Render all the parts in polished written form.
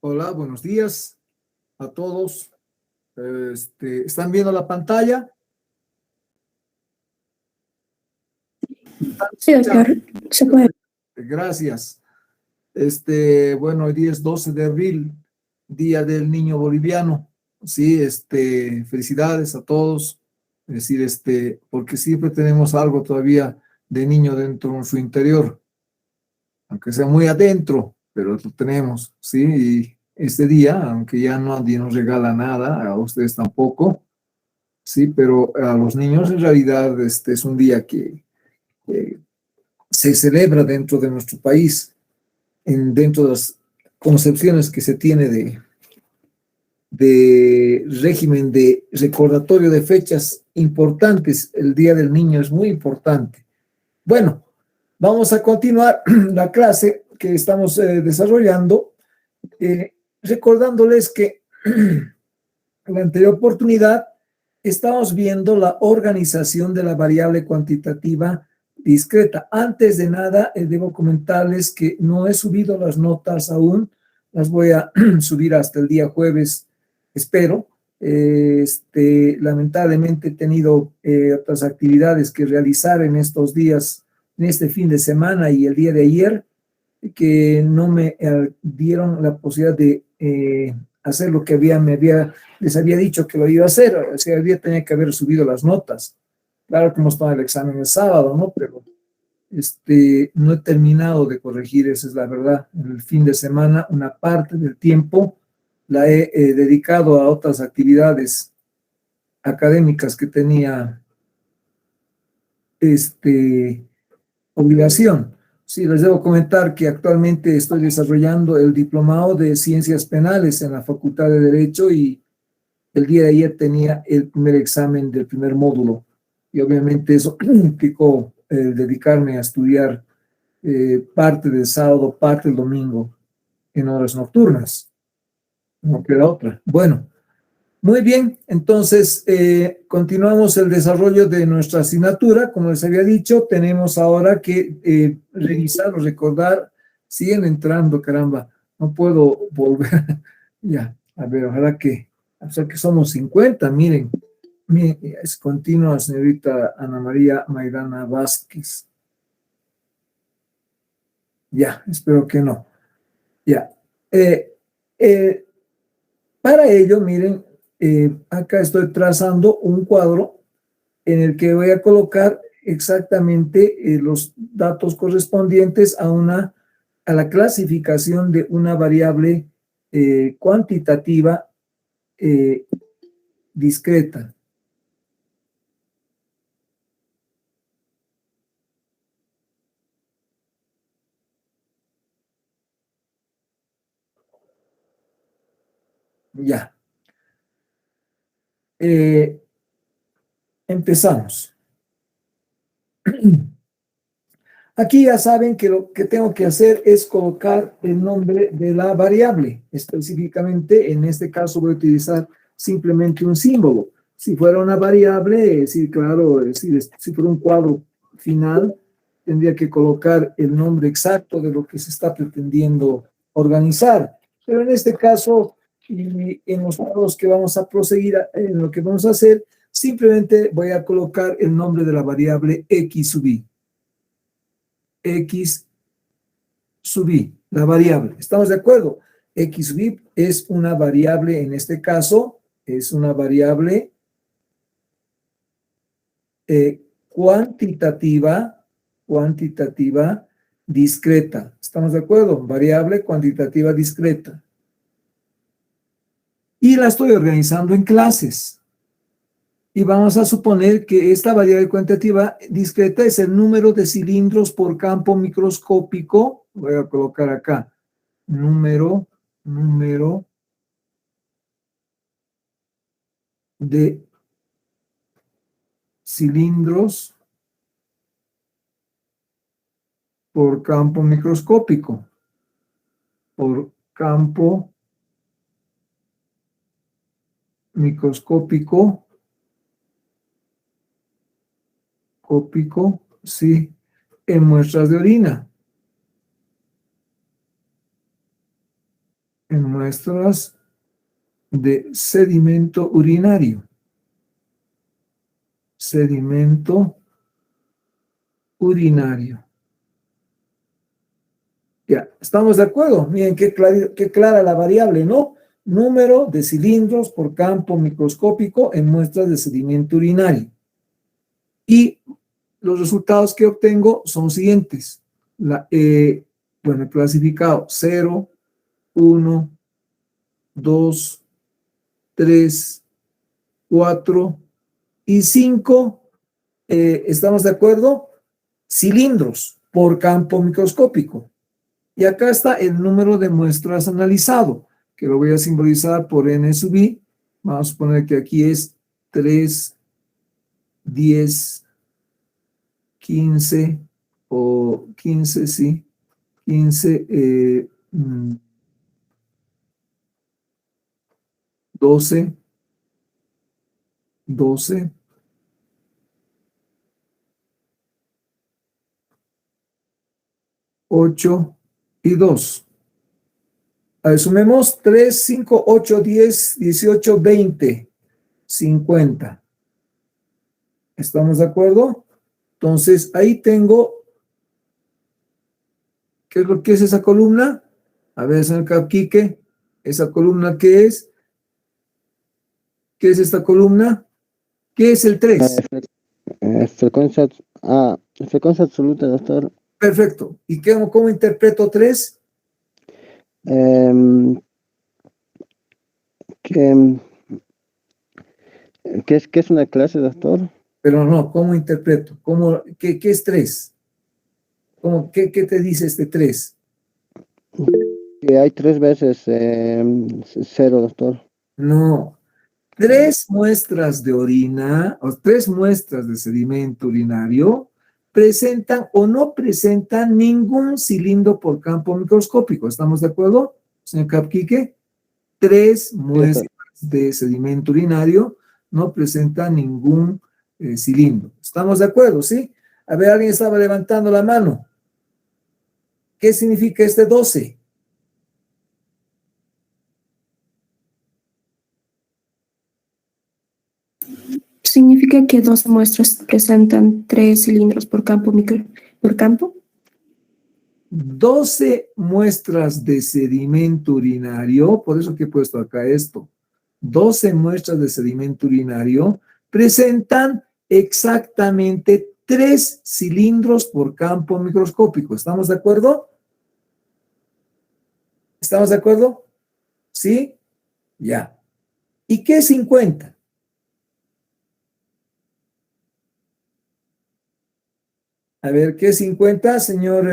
Hola, buenos días a todos. ¿Están viendo la pantalla? Sí, doctor, se puede. Gracias. Bueno, hoy día es 12 de abril, Día del Niño Boliviano. Sí, felicidades a todos. Es decir, porque siempre tenemos algo todavía de niño dentro de su interior, aunque sea muy adentro, pero lo tenemos, ¿sí? Y este día, aunque ya nadie nos regala nada, a ustedes tampoco, sí, pero a los niños en realidad este es un día que eh, se celebra dentro de nuestro país, dentro de las concepciones que se tiene de régimen de recordatorio de fechas importantes. El Día del Niño es muy importante. Bueno, vamos a continuar la clase que estamos desarrollando, recordándoles que en la anterior oportunidad estamos viendo la organización de la variable cuantitativa discreta. Antes de nada, debo comentarles que no he subido las notas aún, las voy a subir hasta el día jueves, espero. Lamentablemente he tenido otras actividades que realizar en estos días, en este fin de semana y el día de ayer, que no me dieron la posibilidad de hacer lo que les había dicho que lo iba a hacer. O sea, había tenía que haber subido las notas. Claro, como estaba el examen el sábado, ¿no? Pero no he terminado de corregir, esa es la verdad. El fin de semana, una parte del tiempo la he dedicado a otras actividades académicas que tenía obligación. Sí, les debo comentar que actualmente estoy desarrollando el diplomado de Ciencias Penales en la Facultad de Derecho y el día de ayer tenía el primer examen del primer módulo y obviamente eso implicó dedicarme a estudiar parte del sábado, parte del domingo en horas nocturnas. No queda otra. Bueno, muy bien, entonces continuamos el desarrollo de nuestra asignatura. Como les había dicho, tenemos ahora que revisar o recordar. Siguen entrando, caramba, no puedo volver. Ya, a ver, o sea que somos 50, miren. Es continua, señorita Ana María Maidana Vázquez. Ya, espero que no. Ya. Eh, eh, para ello, miren, acá estoy trazando un cuadro en el que voy a colocar exactamente los datos correspondientes a la clasificación de una variable cuantitativa discreta. Ya. Empezamos. Aquí ya saben que lo que tengo que hacer es colocar el nombre de la variable. Específicamente, en este caso voy a utilizar simplemente un símbolo. Si fuera una variable, sí, claro, si fuera un cuadro final, tendría que colocar el nombre exacto de lo que se está pretendiendo organizar. Pero en este caso, y en los cuadros que vamos a proseguir, en lo que vamos a hacer, simplemente voy a colocar el nombre de la variable x sub i. X sub i, la variable. ¿Estamos de acuerdo? X sub i es una variable, en este caso, es una variable cuantitativa discreta. ¿Estamos de acuerdo? Variable cuantitativa discreta. Y la estoy organizando en clases. Y vamos a suponer que esta variable cuantitativa discreta es el número de cilindros por campo microscópico. Voy a colocar acá, número de cilindros por campo microscópico. Por campo microscópico. Sí, en muestras de orina. en muestras de sedimento urinario. Sedimento urinario. Ya, ¿estamos de acuerdo? Miren qué clara la variable, ¿no? Número de cilindros por campo microscópico en muestras de sedimento urinario. Y los resultados que obtengo son los siguientes. Bueno, he clasificado 0, 1, 2, 3, 4 y 5. ¿Estamos de acuerdo? Cilindros por campo microscópico. Y acá está el número de muestras analizado, que lo voy a simbolizar por n sub i. Vamos a poner que aquí es 3, 10, 15 o 15, sí, 15, 12, 12, 8 y 2. A ver, sumemos 3, 5, 8, 10, 18, 20, 50. ¿Estamos de acuerdo? Entonces, ahí tengo, ¿qué es lo que es esa columna? A ver, señor Capquique, ¿esa columna qué es? ¿Qué es esta columna? ¿Qué es el 3? Frecuencia, frecuencia absoluta, doctor. Perfecto. ¿Y cómo interpreto 3? Em, ¿qué, qué es una clase, doctor? Pero no, ¿cómo interpreto? ¿Qué es 3? ¿Qué te dice este 3? Que hay 3 veces cero, doctor. No. 3 muestras de orina o 3 muestras de sedimento urinario presentan o no presentan ningún cilindro por campo microscópico. ¿Estamos de acuerdo, señor Capquique? 3 Sí, doctor. muestras de sedimento urinario no presentan ningún cilindro. ¿Estamos de acuerdo, sí? A ver, alguien estaba levantando la mano. ¿Qué significa este 12? Significa que 12 muestras presentan 3 cilindros por campo por campo. 12 muestras de sedimento urinario, por eso que he puesto acá esto. 12 muestras de sedimento urinario presentan exactamente 3 cilindros por campo microscópico. ¿Estamos de acuerdo? ¿Estamos de acuerdo? ¿Sí? Ya. ¿Y qué es 50? A ver, ¿qué es 50, señor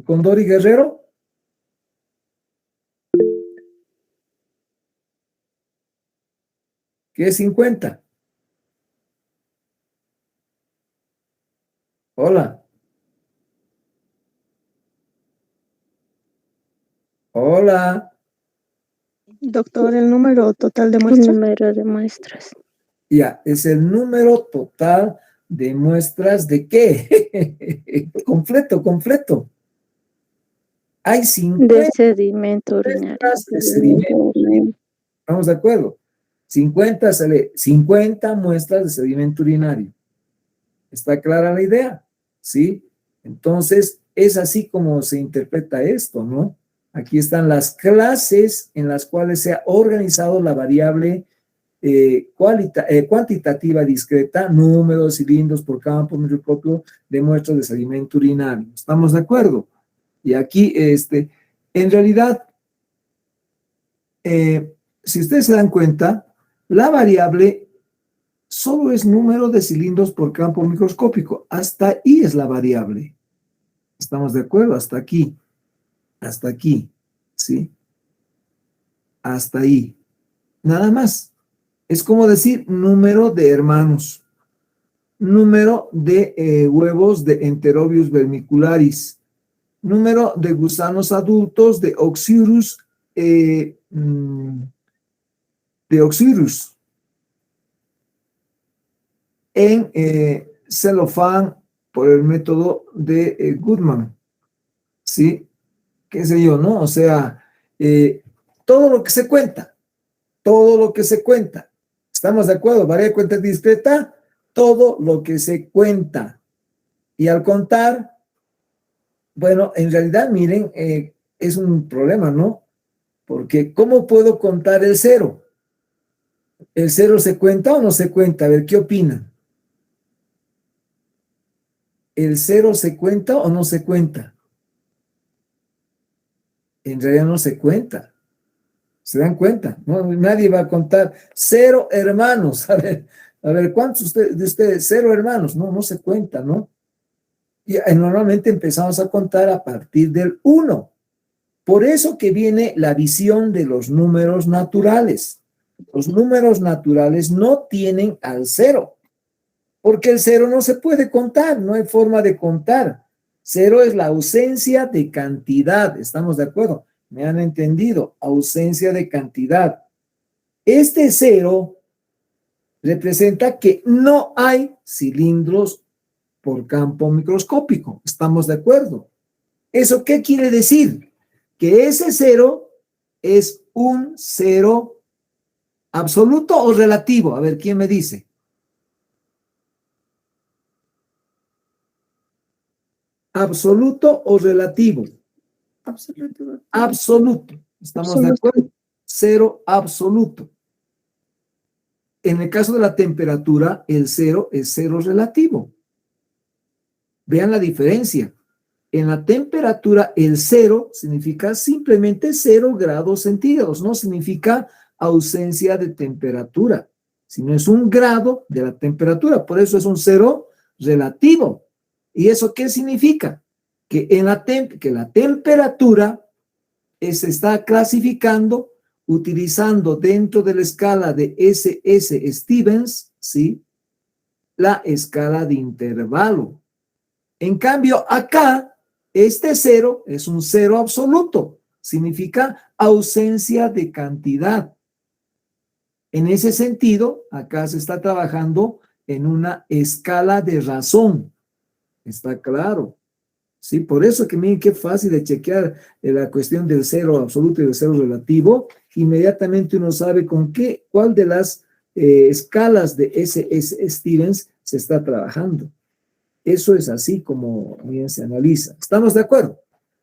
Condori Guerrero? ¿Qué es 50? Hola. Hola. Doctor, el número total de muestras. Número de muestras. Ya, es el número total de muestras de qué? Completo. Hay 50 De sedimento urinario. muestras de sedimento. ¿Estamos de acuerdo? 50 sale 50 muestras de sedimento urinario. ¿Está clara la idea? ¿Sí? Entonces, es así como se interpreta esto, ¿no? Aquí están las clases en las cuales se ha organizado la variable cuantitativa discreta, número de cilindros por campo microscópico de muestras de sedimento urinario. ¿Estamos de acuerdo? Y aquí, en realidad, si ustedes se dan cuenta, la variable solo es número de cilindros por campo microscópico. Hasta ahí es la variable. ¿Estamos de acuerdo? Hasta aquí. Hasta aquí. ¿Sí? Hasta ahí. Nada más. Es como decir número de hermanos. Número de huevos de Enterobius vermicularis. Número de gusanos adultos de Oxyrus en celofán por el método de Goodman, ¿sí? ¿Qué sé yo, no? O sea, todo lo que se cuenta, todo lo que se cuenta. ¿Estamos de acuerdo? Variedad de cuenta discreta, todo lo que se cuenta. Y al contar, bueno, en realidad, miren, es un problema, ¿no? Porque ¿cómo puedo contar el cero? ¿El cero se cuenta o no se cuenta? A ver, ¿qué opinan? ¿El cero se cuenta o no se cuenta? En realidad no se cuenta. ¿Se dan cuenta? No, nadie va a contar 0 hermanos. A ver, ¿cuántos de ustedes? 0 hermanos. No, no se cuenta, ¿no? Y normalmente empezamos a contar a partir del 1. Por eso que viene la visión de los números naturales. Los números naturales no tienen al 0, porque el 0 no se puede contar, no hay forma de contar. 0 es la ausencia de cantidad, ¿estamos de acuerdo? ¿Me han entendido? Ausencia de cantidad. Este 0 representa que no hay cilindros por campo microscópico, ¿estamos de acuerdo? ¿Eso qué quiere decir? Que ese 0 es un 0 absoluto o relativo. A ver, ¿quién me dice? ¿Absoluto o relativo? Absoluto. Absoluto. ¿Estamos de acuerdo? 0 absoluto. En el caso de la temperatura, el 0 es 0 relativo. Vean la diferencia. En la temperatura, el 0 significa simplemente 0 grados centígrados. No significa ausencia de temperatura, sino es un grado de la temperatura. Por eso es un 0 relativo. ¿Y eso qué significa? Que, que la temperatura se está clasificando utilizando dentro de la escala de S.S. Stevens, ¿sí?, la escala de intervalo. En cambio, acá, este 0 es un 0 absoluto. Significa ausencia de cantidad. En ese sentido, acá se está trabajando en una escala de razón. ¿Está claro? Sí, por eso que miren qué fácil de chequear la cuestión del 0 absoluto y del 0 relativo. Inmediatamente uno sabe cuál de las escalas de S.S. Stevens se está trabajando. Eso es así como bien se analiza. ¿Estamos de acuerdo?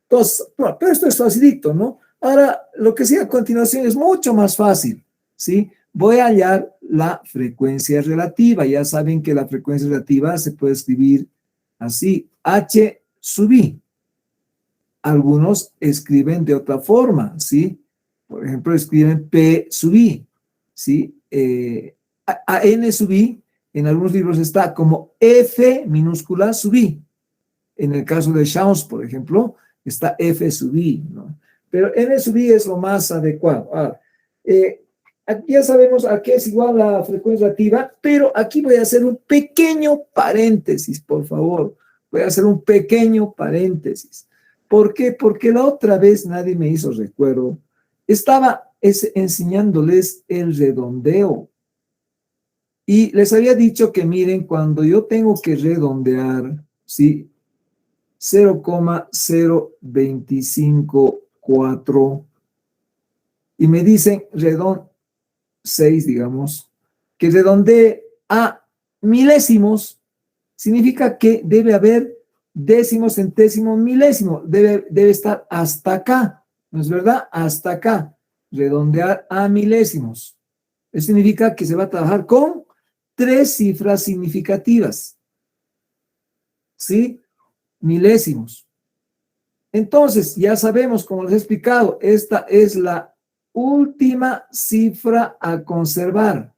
Entonces, bueno, pero esto es facilito, ¿no? Ahora, lo que sigue a continuación es mucho más fácil, ¿sí? Voy a hallar la frecuencia relativa. Ya saben que la frecuencia relativa se puede escribir así, H sub I. Algunos escriben de otra forma, ¿sí? Por ejemplo, escriben P sub I, ¿sí? A N sub I, en algunos libros está como F minúscula sub I. En el caso de Chance, por ejemplo, está F sub I, ¿no? Pero N sub I es lo más adecuado. Ahora, aquí ya sabemos a qué es igual la frecuencia relativa, pero aquí voy a hacer un pequeño paréntesis, por favor. Voy a hacer un pequeño paréntesis. ¿Por qué? Porque la otra vez nadie me hizo recuerdo. Estaba enseñándoles el redondeo. Y les había dicho que miren, cuando yo tengo que redondear, ¿sí?, 0,0254 y me dicen 6, digamos, que redondee a milésimos, significa que debe haber décimos, centésimos, milésimo, debe estar hasta acá, ¿no es verdad? Hasta acá, redondear a milésimos. Eso significa que se va a trabajar con 3 cifras significativas, ¿sí? Milésimos. Entonces, ya sabemos, como les he explicado, esta es la última cifra a conservar.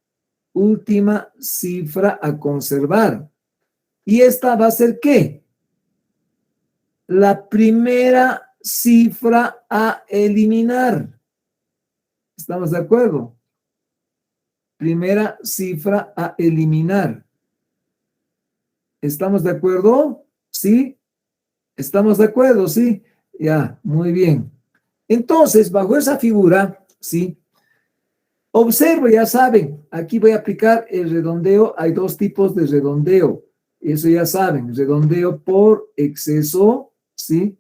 Última cifra a conservar. ¿Y esta va a ser qué? La primera cifra a eliminar. ¿Estamos de acuerdo? Primera cifra a eliminar. ¿Estamos de acuerdo? ¿Sí? ¿Estamos de acuerdo? ¿Sí? Ya, muy bien. Entonces, bajo esa figura, ¿sí? Observo, ya saben, aquí voy a aplicar el redondeo. Hay 2 tipos de redondeo. Eso ya saben, redondeo por exceso, ¿sí?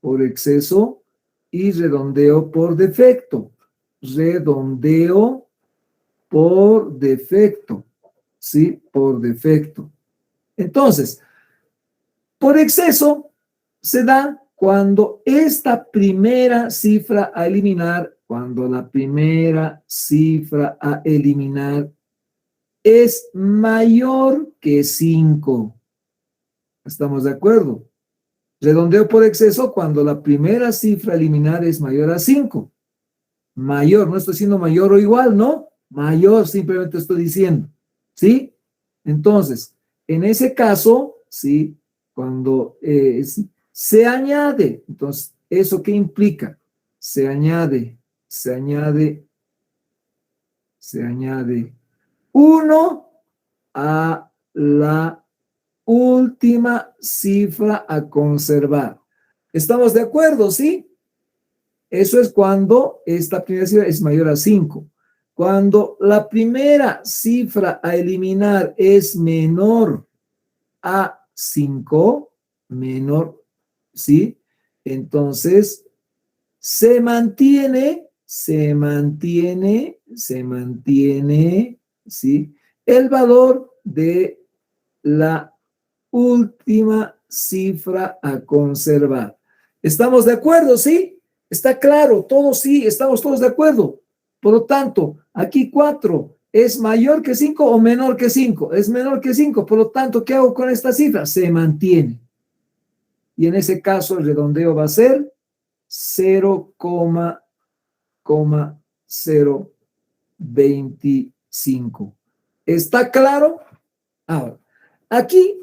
Por exceso. y redondeo por defecto. Redondeo por defecto, ¿sí? Por defecto. Entonces, por exceso se da cuando esta primera cifra a eliminar, cuando la primera cifra a eliminar es mayor que 5. ¿Estamos de acuerdo? Redondeo por exceso cuando la primera cifra a eliminar es mayor a 5. Mayor, no estoy diciendo mayor o igual, ¿no? Mayor, simplemente estoy diciendo, ¿sí? Entonces, en ese caso, ¿sí? Cuando se añade, entonces, ¿eso qué implica? Se añade 1 a la última cifra a conservar. ¿Estamos de acuerdo, sí? Eso es cuando esta primera cifra es mayor a 5. Cuando la primera cifra a eliminar es menor a 5, menor, ¿sí? Entonces, se mantiene, ¿sí? El valor de la última cifra a conservar. ¿Estamos de acuerdo, sí? Está claro, todos sí, estamos todos de acuerdo. Por lo tanto, aquí 4 es mayor que 5 o menor que 5. Es menor que 5, por lo tanto, ¿qué hago con esta cifra? Se mantiene. Y en ese caso el redondeo va a ser 0,025. ¿Está claro? Ahora,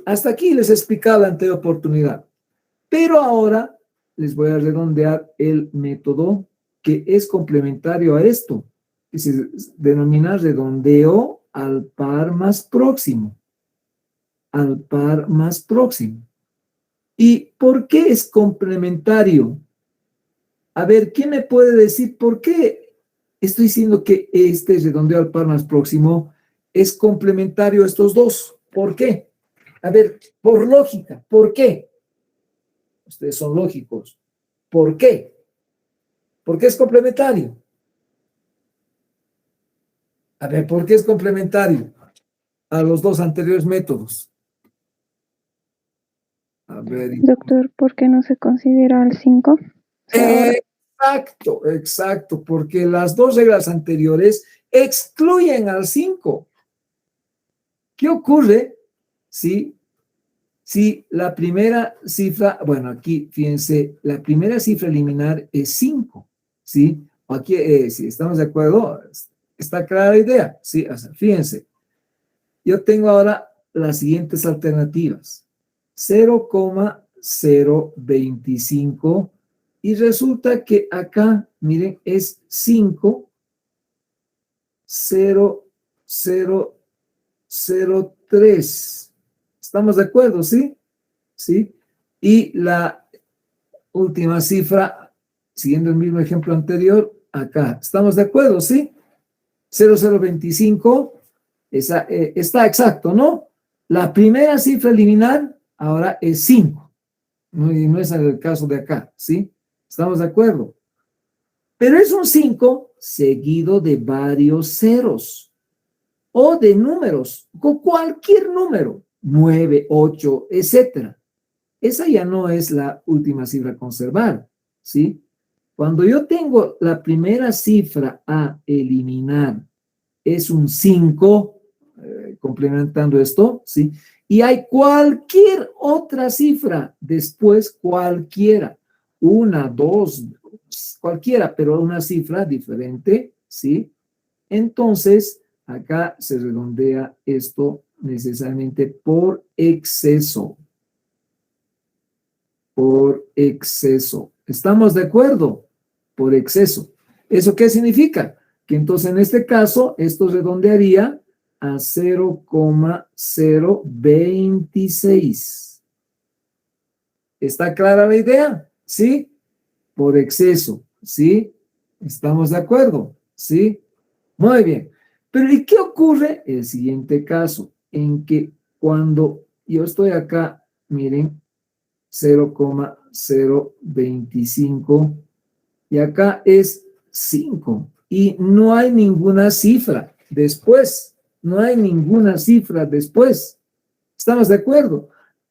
hasta aquí les he explicado la anterior oportunidad. Pero ahora les voy a redondear el método que es complementario a esto, que se denomina redondeo al par más próximo. Al par más próximo. ¿Y por qué es complementario? A ver, ¿quién me puede decir por qué estoy diciendo que este redondeo al par más próximo es complementario a estos dos? ¿Por qué? A ver, por lógica, ¿por qué? Ustedes son lógicos. ¿Por qué? ¿Por qué es complementario? A ver, ¿por qué es complementario a los dos anteriores métodos? A ver. Doctor, ¿por qué no se considera el 5? Exacto, porque las dos reglas anteriores excluyen al 5. ¿Qué ocurre si la primera cifra, bueno, aquí, fíjense, la primera cifra a eliminar es 5, ¿sí? Aquí, si estamos de acuerdo, está clara la idea, ¿sí? O sea, fíjense, yo tengo ahora las siguientes alternativas. 0,025 y resulta que acá, miren, es 5, 0,003. ¿Estamos de acuerdo, sí? ¿Sí? Y la última cifra, siguiendo el mismo ejemplo anterior, acá. ¿Estamos de acuerdo, sí? 0,025 está exacto, ¿no? La primera cifra a eliminar ahora es 5. Y no es el caso de acá, ¿sí? ¿Estamos de acuerdo? Pero es un 5 seguido de varios ceros o de números, con cualquier número, 9, 8, etcétera. Esa ya no es la última cifra a conservar, ¿sí? Cuando yo tengo la primera cifra a eliminar, es un 5, complementando esto, ¿sí? Y hay cualquier otra cifra después, cualquiera, 1, 2, cualquiera, pero una cifra diferente, ¿sí? Entonces, acá se redondea esto necesariamente por exceso. Por exceso. ¿Estamos de acuerdo? Por exceso. ¿Eso qué significa? Que entonces en este caso esto redondearía a 0,026. ¿Está clara la idea? ¿Sí? Por exceso. ¿Sí? ¿Estamos de acuerdo? ¿Sí? Muy bien. Pero ¿y qué ocurre? El siguiente caso, en que cuando yo estoy acá, miren, 0,025 y acá es 5. Y no hay ninguna cifra después. No hay ninguna cifra después. ¿Estamos de acuerdo?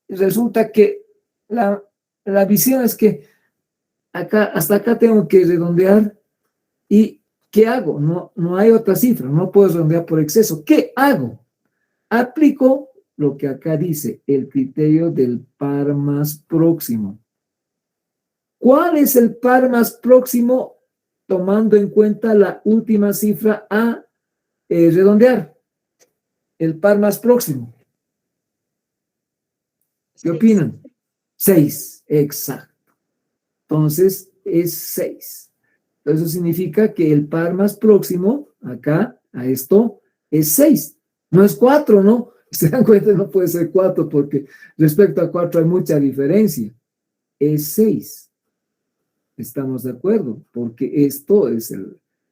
Resulta que la visión es que acá, hasta acá tengo que redondear. ¿Y qué hago? No hay otra cifra. No puedo redondear por exceso. ¿Qué hago? Aplico lo que acá dice, el criterio del par más próximo. ¿Cuál es el par más próximo tomando en cuenta la última cifra a redondear? El par más próximo. ¿Qué opinan? 6, exacto. Entonces es 6. Eso significa que el par más próximo, acá, a esto, es 6. No es 4, ¿no? Se dan cuenta, no puede ser 4 porque respecto a 4 hay mucha diferencia. Es 6. Estamos de acuerdo, porque esto es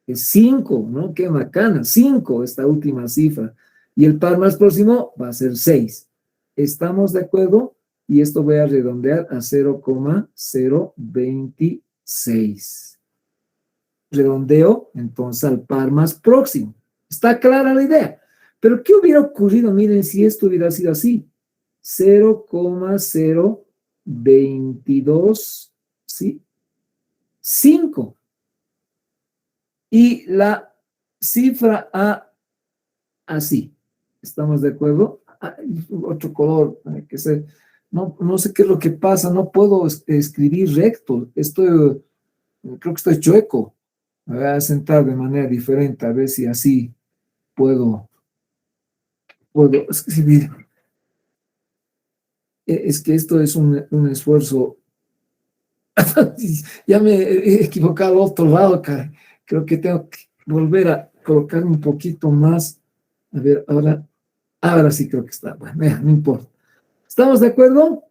5, ¿no? Qué bacana, 5, esta última cifra. Y el par más próximo va a ser 6. ¿Estamos de acuerdo? Y esto voy a redondear a 0,026. Redondeo entonces al par más próximo. ¿Está clara la idea? Pero ¿qué hubiera ocurrido? Miren, si esto hubiera sido así. 0,022, ¿sí? 5. Y la cifra A, así. ¿Estamos de acuerdo? Otro color, hay que ser. No sé qué es lo que pasa, no puedo escribir recto. Creo que estoy chueco. Me voy a sentar de manera diferente, a ver si así puedo escribir. Es que esto es un esfuerzo. Ya me he equivocado a otro lado, cara. Creo que tengo que volver a colocarme un poquito más. A ver, ahora sí creo que está. Bueno, no importa. ¿Estamos de acuerdo?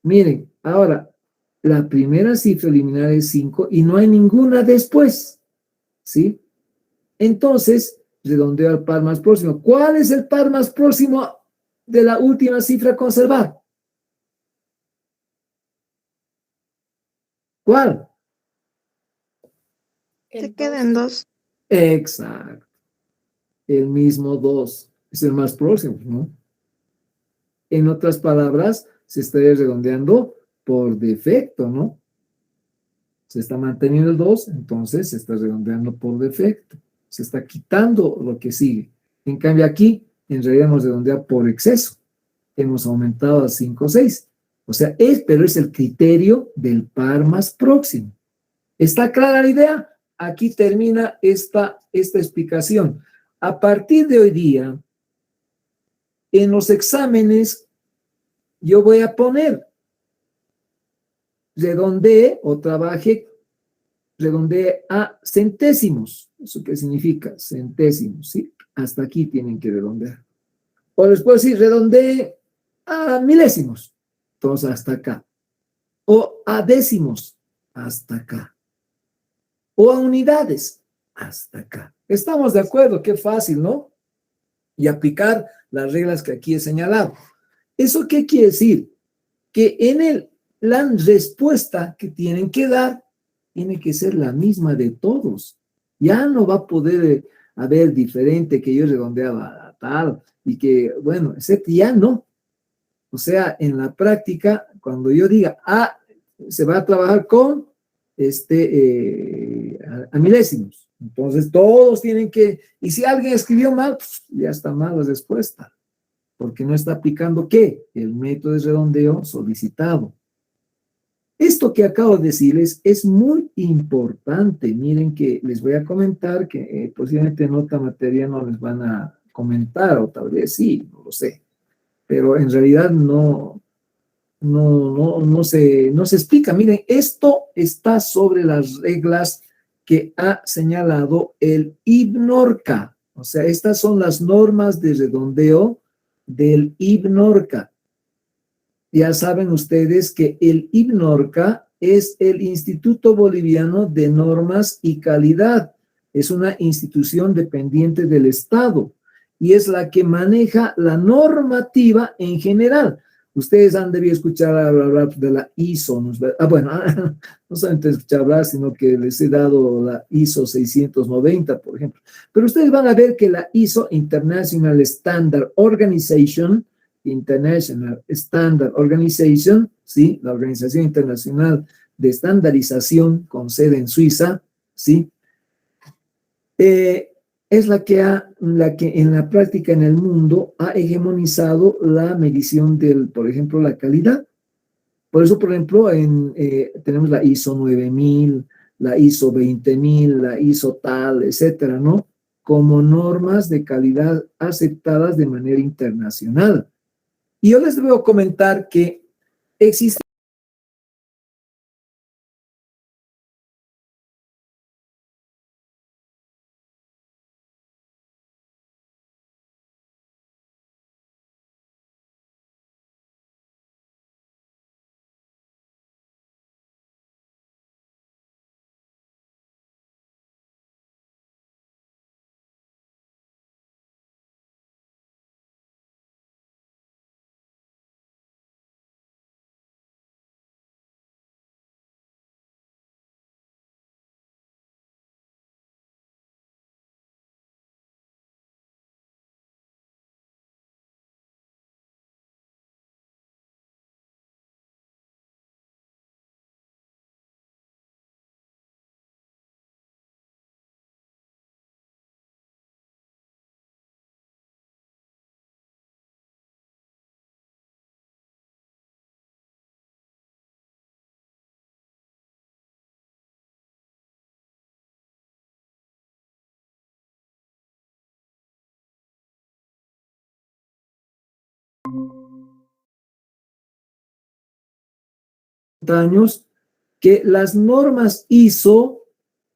Miren, ahora, la primera cifra eliminar es 5 y no hay ninguna después. ¿Sí? Entonces, redondeo al par más próximo. ¿Cuál es el par más próximo de la última cifra a conservar? ¿Cuál? Se quedan 2. Exacto. El mismo 2 es el más próximo, ¿no? En otras palabras, se estaría redondeando por defecto, ¿no? Se está manteniendo el 2, entonces se está redondeando por defecto. Se está quitando lo que sigue. En cambio aquí, en realidad hemos redondeado por exceso. Hemos aumentado a 5 o 6. O sea, pero es el criterio del par más próximo. ¿Está clara la idea? Aquí termina esta explicación. A partir de hoy día, en los exámenes, yo voy a poner redondee o trabaje, redondee a centésimos. ¿Eso qué significa? Centésimos, ¿sí? Hasta aquí tienen que redondear. O les puedo decir, redondee a milésimos. Entonces, hasta acá. O a décimos, hasta acá. O a unidades, hasta acá. ¿Estamos de acuerdo? Qué fácil, ¿no? Y aplicar las reglas que aquí he señalado. ¿Eso qué quiere decir? Que en la respuesta que tienen que dar tiene que ser la misma de todos. Ya no va a poder haber diferente que yo redondeaba a tal y que, bueno, excepto ya no. O sea, en la práctica, cuando yo diga, se va a trabajar con a milésimos. Entonces, todos tienen que, y si alguien escribió mal, pues, ya está mal la respuesta, porque no está aplicando, ¿qué? El método de redondeo solicitado. Esto que acabo de decirles es muy importante. Miren que les voy a comentar que posiblemente en otra materia no les van a comentar, o tal vez sí, no lo sé. Pero en realidad no se explica. Miren, esto está sobre las reglas que ha señalado el IBNORCA. O sea, estas son las normas de redondeo del IBNORCA. Ya saben ustedes que el IBNORCA es el Instituto Boliviano de Normas y Calidad. Es una institución dependiente del Estado y es la que maneja la normativa en general. Ustedes han debido escuchar hablar de la ISO, ¿no es verdad? Bueno, no solamente escuchar hablar, sino que les he dado la ISO 690, por ejemplo. Pero ustedes van a ver que la ISO International Standard Organization, ¿sí? La Organización Internacional de Estandarización con sede en Suiza, ¿sí? Es la que en la práctica en el mundo ha hegemonizado la medición por ejemplo, la calidad. Por eso, por ejemplo, tenemos la ISO 9000, la ISO 20000, la ISO tal, etcétera, ¿no? Como normas de calidad aceptadas de manera internacional. Y yo les debo comentar que existe años que las normas ISO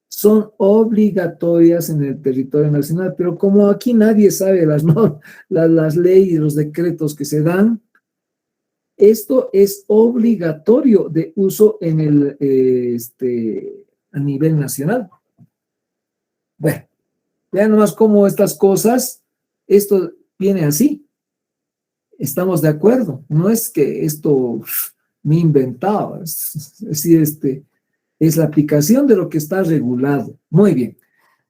son obligatorias en el territorio nacional, pero como aquí nadie sabe las leyes y los decretos que se dan, esto es obligatorio de uso a nivel nacional. Bueno, vean nomás cómo estas cosas, esto viene así. Estamos de acuerdo. No es que esto me he inventado, es decir, es la aplicación de lo que está regulado. Muy bien.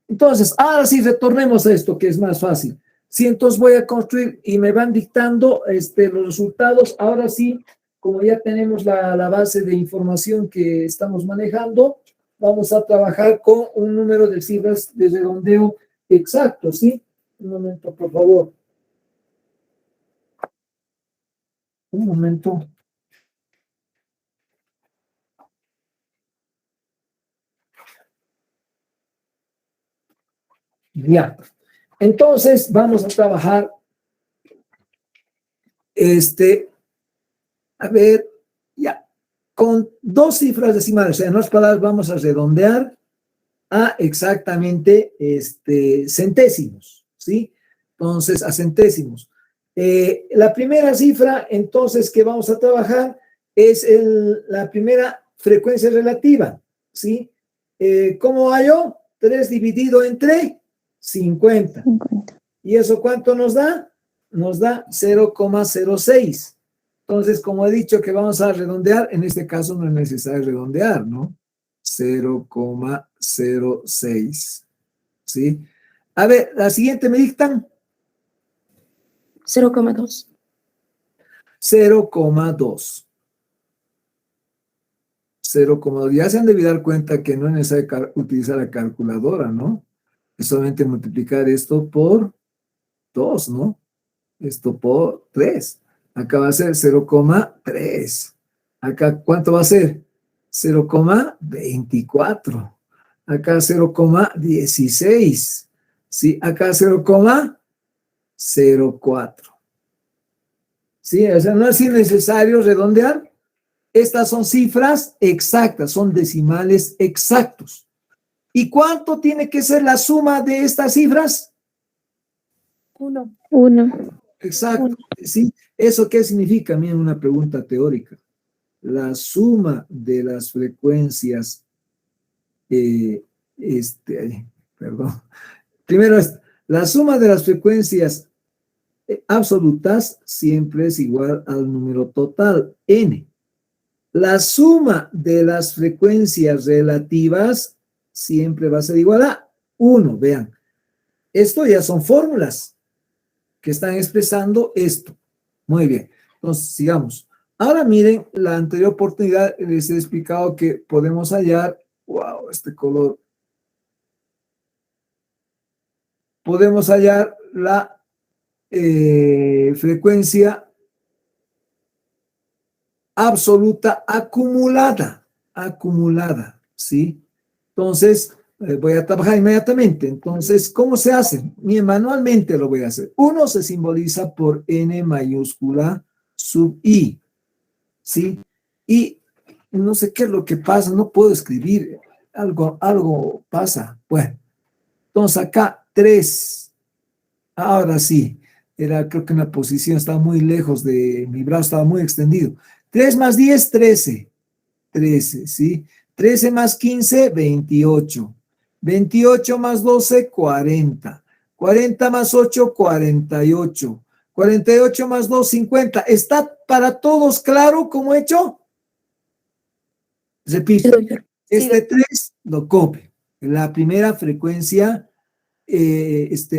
Entonces, ahora sí, retornemos a esto que es más fácil. Si entonces voy a construir y me van dictando los resultados, ahora sí, como ya tenemos la base de información que estamos manejando, vamos a trabajar con un número de cifras de redondeo exacto, ¿sí? Un momento, por favor. Un momento. Ya. Entonces, vamos a trabajar, a ver, ya, con dos cifras decimales. O sea, en otras palabras, vamos a redondear a exactamente centésimos, ¿sí? Entonces, a centésimos. La primera cifra, entonces, que vamos a trabajar es la primera frecuencia relativa, ¿sí? ¿Cómo hallo? 3 dividido entre 50. 50. ¿Y eso cuánto nos da? Nos da 0,06. Entonces, como he dicho que vamos a redondear, en este caso no es necesario redondear, ¿no? 0,06. ¿Sí? A ver, la siguiente me dictan 0,2. 0,2. 0,2. Ya se han de dar cuenta que no es necesario utilizar la calculadora, ¿no? Es solamente multiplicar esto por 2, ¿no? Esto por 3. Acá va a ser 0,3. Acá, ¿cuánto va a ser? 0,24. Acá 0,16. ¿Sí? Acá 0,04. ¿Sí? O sea, no es necesario redondear. Estas son cifras exactas, son decimales exactos. ¿Y cuánto tiene que ser la suma de estas cifras? 1. Exacto, ¿sí? ¿Eso qué significa? Miren, una pregunta teórica. La suma de las frecuencias, perdón. Primero, la suma de las frecuencias absolutas siempre es igual al número total, n. La suma de las frecuencias relativas siempre va a ser igual a 1. Vean, esto ya son fórmulas que están expresando esto. Muy bien, entonces sigamos. Ahora miren, la anterior oportunidad les he explicado que podemos hallar, wow, este color. Podemos hallar la frecuencia absoluta acumulada, ¿sí? Entonces, voy a trabajar inmediatamente. Entonces, ¿cómo se hace? Bien, manualmente lo voy a hacer. 1 se simboliza por n mayúscula sub i, ¿sí? Y no sé qué es lo que pasa, no puedo escribir, algo pasa. Bueno, entonces acá 3, ahora sí, creo que una posición estaba muy lejos de mi brazo, estaba muy extendido. 3 más 10, 13, ¿sí? 13 más 15, 28. 28 más 12, 40. 40 más 8, 48. 48 más 2, 50. ¿Está para todos claro cómo he hecho? Repito, este 3 lo copio. La primera frecuencia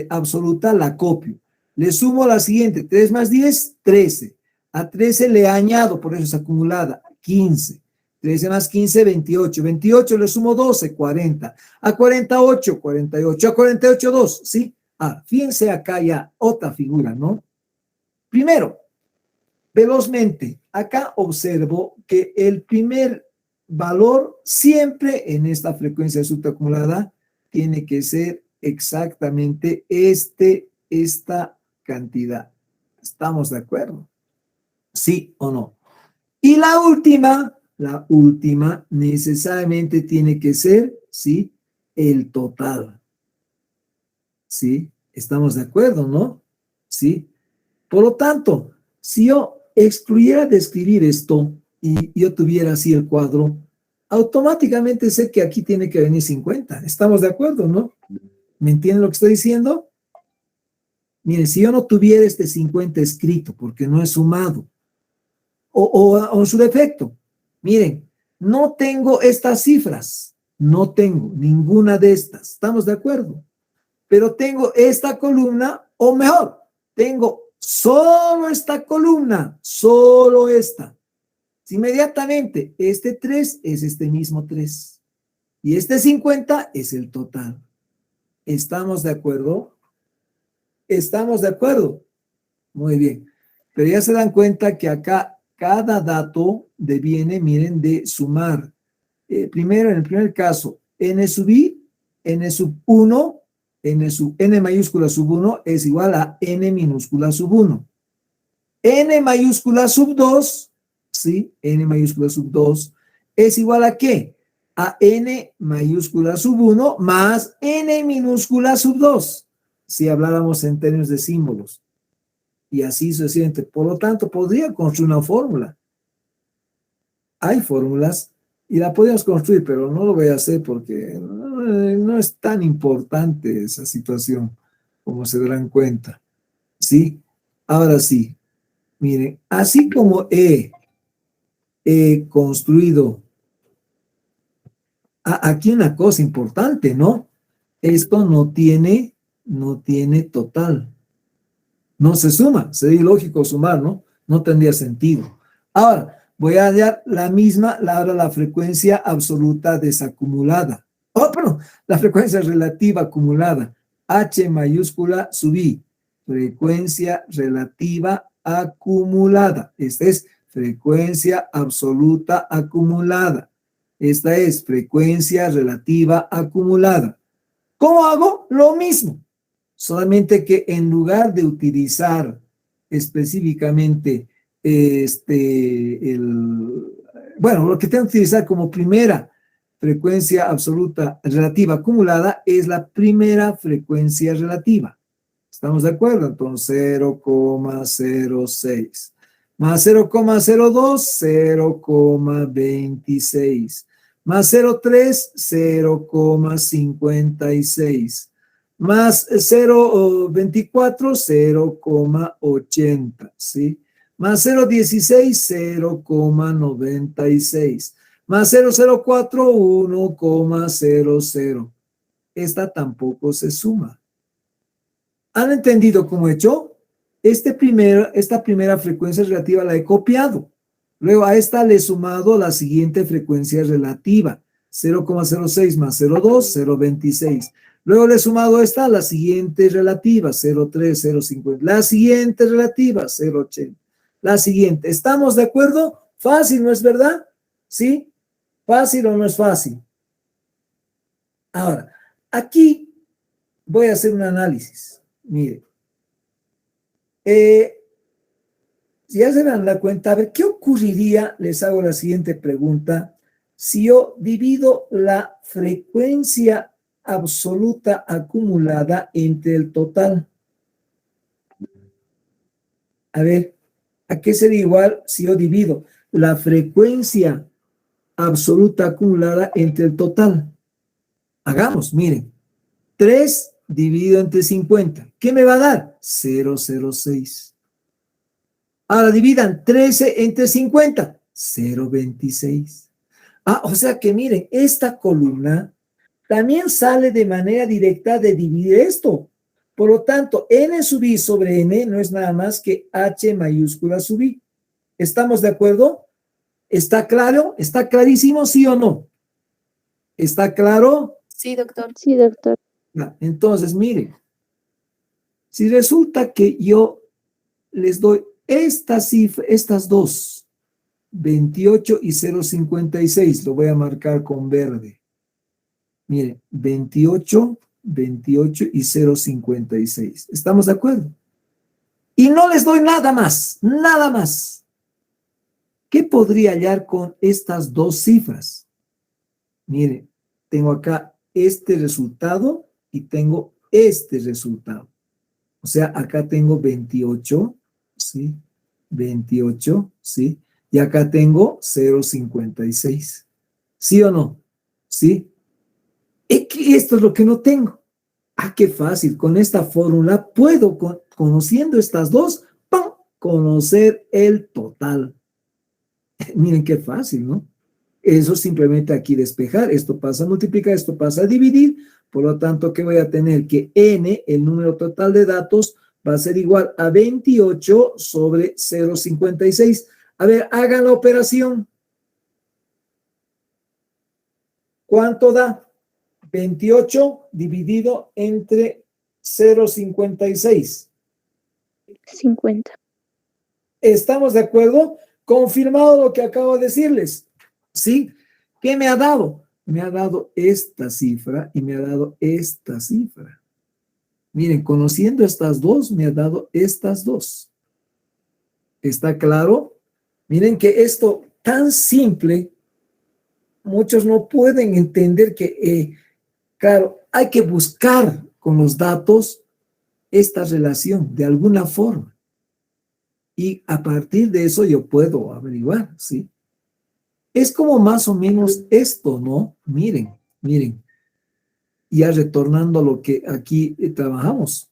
absoluta la copio. Le sumo la siguiente, 3 más 10, 13. A 13 le añado, por eso es acumulada, 15. 13 más 15, 28. 28 le sumo 12, 40. A 48, 48. A 48, 2, ¿sí? Fíjense acá ya otra figura, ¿no? Primero, velozmente, acá observo que el primer valor siempre en esta frecuencia subacumulada tiene que ser exactamente esta cantidad. ¿Estamos de acuerdo? ¿Sí o no? Y la última necesariamente tiene que ser, ¿sí? El total. ¿Sí? ¿Estamos de acuerdo, no? ¿Sí? Por lo tanto, si yo excluyera de escribir esto y yo tuviera así el cuadro, automáticamente sé que aquí tiene que venir 50. ¿Estamos de acuerdo, no? ¿Me entienden lo que estoy diciendo? Miren, si yo no tuviera este 50 escrito porque no he sumado, o en su defecto, miren, no tengo estas cifras, no tengo ninguna de estas, ¿estamos de acuerdo? Pero tengo esta columna, o mejor, tengo solo esta columna, solo esta. Inmediatamente, este 3 es este mismo 3. Y este 50 es el total. ¿Estamos de acuerdo? ¿Estamos de acuerdo? Muy bien. Pero ya se dan cuenta que acá cada dato deviene, miren, de sumar. Primero, en el primer caso, n sub i, n sub 1, n mayúscula sub 1 es igual a n minúscula sub 1. N mayúscula sub 2, ¿sí? N mayúscula sub 2 es igual a ¿qué? A n mayúscula sub 1 más n minúscula sub 2, si habláramos en términos de símbolos. Y así sucesivamente. Por lo tanto, podría construir una fórmula. Hay fórmulas y la podemos construir, pero no lo voy a hacer porque no es tan importante esa situación, como se darán cuenta. ¿Sí? Ahora sí. Miren, así como he construido aquí una cosa importante, ¿no? Esto no tiene total. No se suma, sería ilógico sumar, ¿no? No tendría sentido. Ahora, voy a hallar ahora la frecuencia absoluta desacumulada. Perdón, la frecuencia relativa acumulada. H mayúscula sub i. Frecuencia relativa acumulada. Esta es frecuencia absoluta acumulada. Esta es frecuencia relativa acumulada. ¿Cómo hago? Lo mismo. Solamente que en lugar de utilizar específicamente lo que tengo que utilizar como primera frecuencia absoluta relativa acumulada es la primera frecuencia relativa. ¿Estamos de acuerdo? Entonces 0,06 más 0,02, 0,26 más 0,3, 0,56 más Más 0,24, 0,80, ¿sí? Más 0,16, 0,96. Más 0,04, 1,00. Esta tampoco se suma. ¿Han entendido cómo he hecho? Esta primera frecuencia relativa la he copiado. Luego a esta le he sumado la siguiente frecuencia relativa. 0,06 más 0,2, 0,26. Luego le he sumado esta, la siguiente relativa, 0,3, 0,50. La siguiente relativa, 0,80. La siguiente. ¿Estamos de acuerdo? Fácil, ¿no es verdad? ¿Sí? ¿Fácil o no es fácil? Ahora, aquí voy a hacer un análisis. Mire. Si ya se dan la cuenta, a ver, ¿qué ocurriría? Les hago la siguiente pregunta. Si yo divido la frecuencia absoluta acumulada entre el total. A ver, ¿a qué sería igual si yo divido la frecuencia absoluta acumulada entre el total? Hagamos, miren. 3 dividido entre 50. ¿Qué me va a dar? 0,06. Ahora dividan 13 entre 50. 0,26. Ah, o sea que miren, esta columna también sale de manera directa de dividir esto. Por lo tanto, n sub i sobre n no es nada más que h mayúscula sub i. ¿Estamos de acuerdo? ¿Está claro? ¿Está clarísimo, sí o no? ¿Está claro? Sí, doctor. Sí, doctor. Ya, entonces, miren, si resulta que yo les doy esta cifra, estas dos, 28 y 0,56, lo voy a marcar con verde. Miren, 28, 28 y 0,56. ¿Estamos de acuerdo? Y no les doy nada más, nada más. ¿Qué podría hallar con estas dos cifras? Miren, tengo acá este resultado y tengo este resultado. O sea, acá tengo 28, ¿sí? 28, ¿sí? Y acá tengo 0,56. ¿Sí o no? ¿Sí? Esto es lo que no tengo. Ah, qué fácil. Con esta fórmula puedo, conociendo estas dos, ¡pam!, conocer el total. Miren qué fácil, ¿no? Eso simplemente aquí despejar. Esto pasa a multiplicar, esto pasa a dividir. Por lo tanto, ¿qué voy a tener? Que n, el número total de datos, va a ser igual a 28 sobre 0,56. A ver, hagan la operación. ¿Cuánto da? 28 dividido entre 0,56. 50. ¿Estamos de acuerdo? Confirmado lo que acabo de decirles. ¿Sí? ¿Qué me ha dado? Me ha dado esta cifra y me ha dado esta cifra. Miren, conociendo estas dos, me ha dado estas dos. ¿Está claro? Miren que esto tan simple, muchos no pueden entender que, claro, hay que buscar con los datos esta relación de alguna forma. Y a partir de eso yo puedo averiguar, ¿sí? Es como más o menos esto, ¿no? Miren, miren. Ya retornando a lo que aquí trabajamos.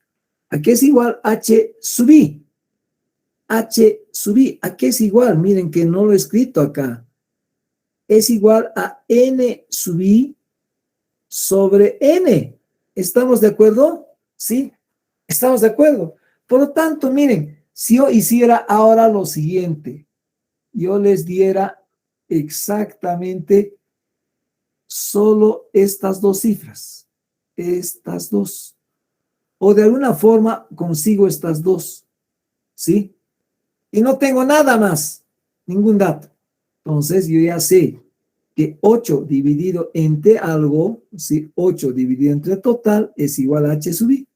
Aquí es igual h sub i. H sub i. ¿A qué es igual? Miren que no lo he escrito acá. Es igual a n sub i sobre n. ¿Estamos de acuerdo? ¿Sí? ¿Estamos de acuerdo? Por lo tanto, miren, si yo hiciera ahora lo siguiente, yo les diera exactamente solo estas dos cifras, estas dos, o de alguna forma consigo estas dos, ¿sí? Y no tengo nada más, ningún dato. Entonces yo ya sé que 8 dividido entre algo, ¿sí? 8 dividido entre total es igual a h sub i.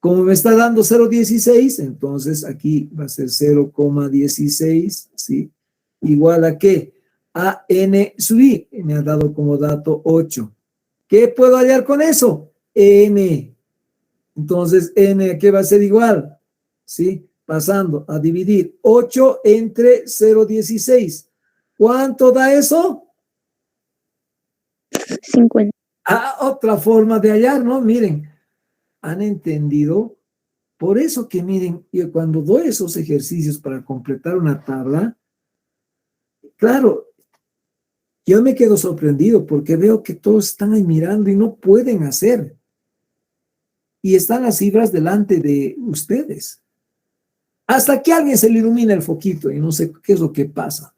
Como me está dando 0,16, entonces aquí va a ser 0,16, ¿sí? Igual a ¿qué? A n sub i. Me ha dado como dato 8. ¿Qué puedo hallar con eso? N. Entonces, n, ¿a qué va a ser igual? ¿Sí? Pasando a dividir 8 entre 0,16. ¿Cuánto da eso? 50. Ah, otra forma de hallar, ¿no? Miren. ¿Han entendido? Por eso que miren, yo cuando doy esos ejercicios para completar una tabla, claro, yo me quedo sorprendido porque veo que todos están ahí mirando y no pueden hacer. Y están las cifras delante de ustedes. Hasta que a alguien se le ilumina el foquito y no sé qué es lo que pasa.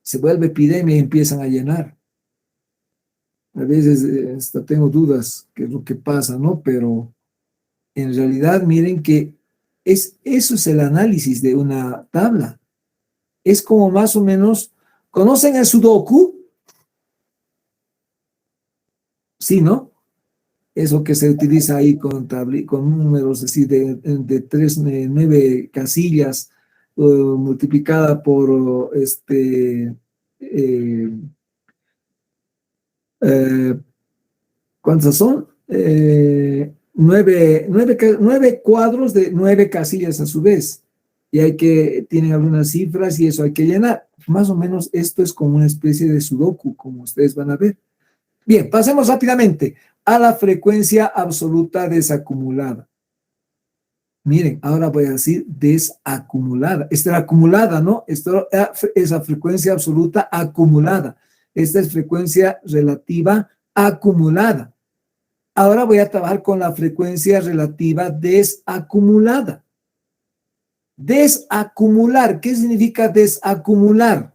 Se vuelve epidemia y empiezan a llenar. A veces hasta tengo dudas qué es lo que pasa, ¿no? Pero en realidad miren que eso es el análisis de una tabla. Es como más o menos, ¿conocen el Sudoku? Sí, ¿no? Eso que se utiliza ahí con números así de 3, 9 casillas multiplicada por eh, ¿cuántas son? 9 cuadros de 9 casillas a su vez. Y tienen algunas cifras y eso hay que llenar. Más o menos esto es como una especie de sudoku, como ustedes van a ver. Bien, pasemos rápidamente a la frecuencia absoluta desacumulada. Miren, ahora voy a decir desacumulada. Esta era acumulada, ¿no? Esto es la frecuencia absoluta acumulada. Esta es frecuencia relativa acumulada. Ahora voy a trabajar con la frecuencia relativa desacumulada. Desacumular, ¿qué significa desacumular?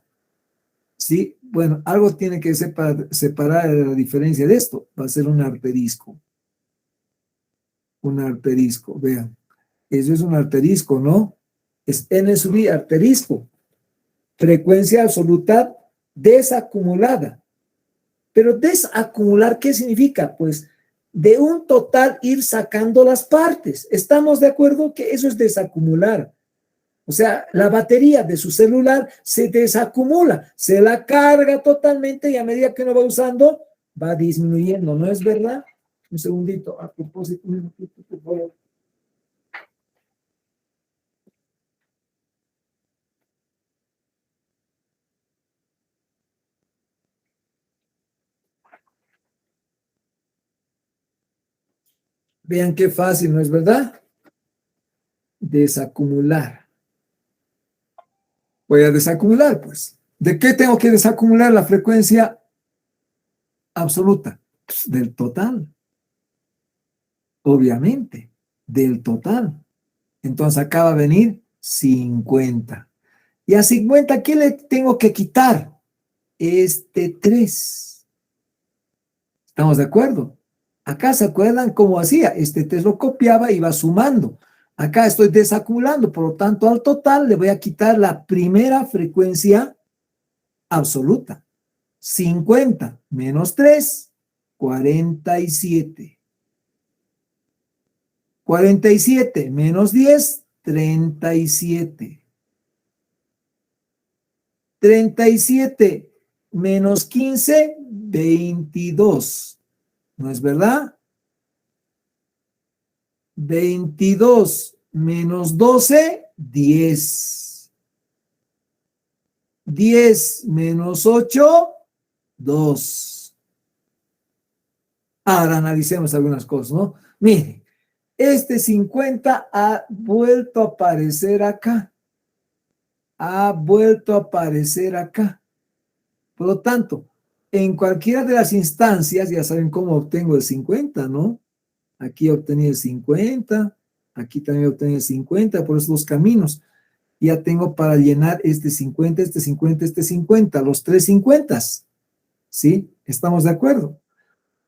Sí, bueno, algo tiene que ser para separar la diferencia de esto. Va a ser un asterisco. Un asterisco, vean. Eso es un asterisco, ¿no? Es N sub I asterisco. Frecuencia absoluta desacumulada. Pero desacumular, ¿qué significa? Pues de un total ir sacando las partes. ¿Estamos de acuerdo que eso es desacumular? O sea, la batería de su celular se desacumula, se la carga totalmente y a medida que uno va usando, va disminuyendo, ¿no es verdad? Un segundito, a propósito, un minutito, por favor. Vean qué fácil, ¿no es verdad? Desacumular. Voy a desacumular, pues. ¿De qué tengo que desacumular la frecuencia absoluta? Pues del total. Obviamente, del total. Entonces acá va a venir 50. Y a 50, ¿qué le tengo que quitar? 3. ¿Estamos de acuerdo? Acá se acuerdan cómo hacía. 3 lo copiaba y iba sumando. Acá estoy desacumulando, por lo tanto al total le voy a quitar la primera frecuencia absoluta. 50 menos 3, 47. 47 menos 10, 37. 37 menos 15, 22. ¿No es verdad? 22 menos 12, 10. 10 menos 8, 2. Ahora analicemos algunas cosas, ¿no? Miren, 50 ha vuelto a aparecer acá. Ha vuelto a aparecer acá. Por lo tanto, en cualquiera de las instancias, ya saben cómo obtengo el 50, ¿no? Aquí obtenía el 50, aquí también obtenía el 50, por esos dos caminos. Ya tengo para llenar 50, 50, 50, los 3 50. ¿Sí? ¿Estamos de acuerdo?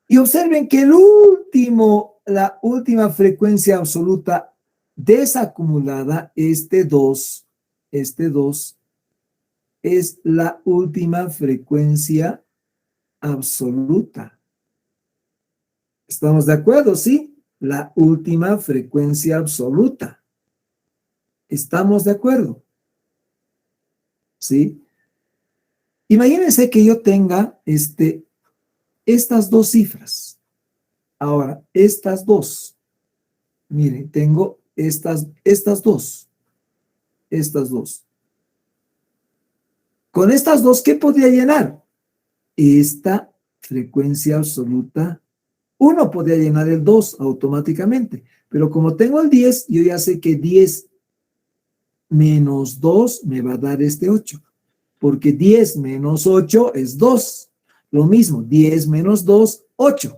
Y observen que la última frecuencia absoluta desacumulada, 2, es la última frecuencia absoluta. ¿Estamos de acuerdo? Sí, la última frecuencia absoluta. ¿Estamos de acuerdo? ¿Sí? Imagínense que yo tenga estas dos cifras. Ahora, estas dos. Miren, tengo estas dos. Estas dos. Con estas dos, ¿qué podría llenar? Esta frecuencia absoluta 1 podría llenar el 2 automáticamente, pero como tengo el 10, yo ya sé que 10 menos 2 me va a dar este 8, porque 10 menos 8 es 2. Lo mismo, 10 menos 2, 8.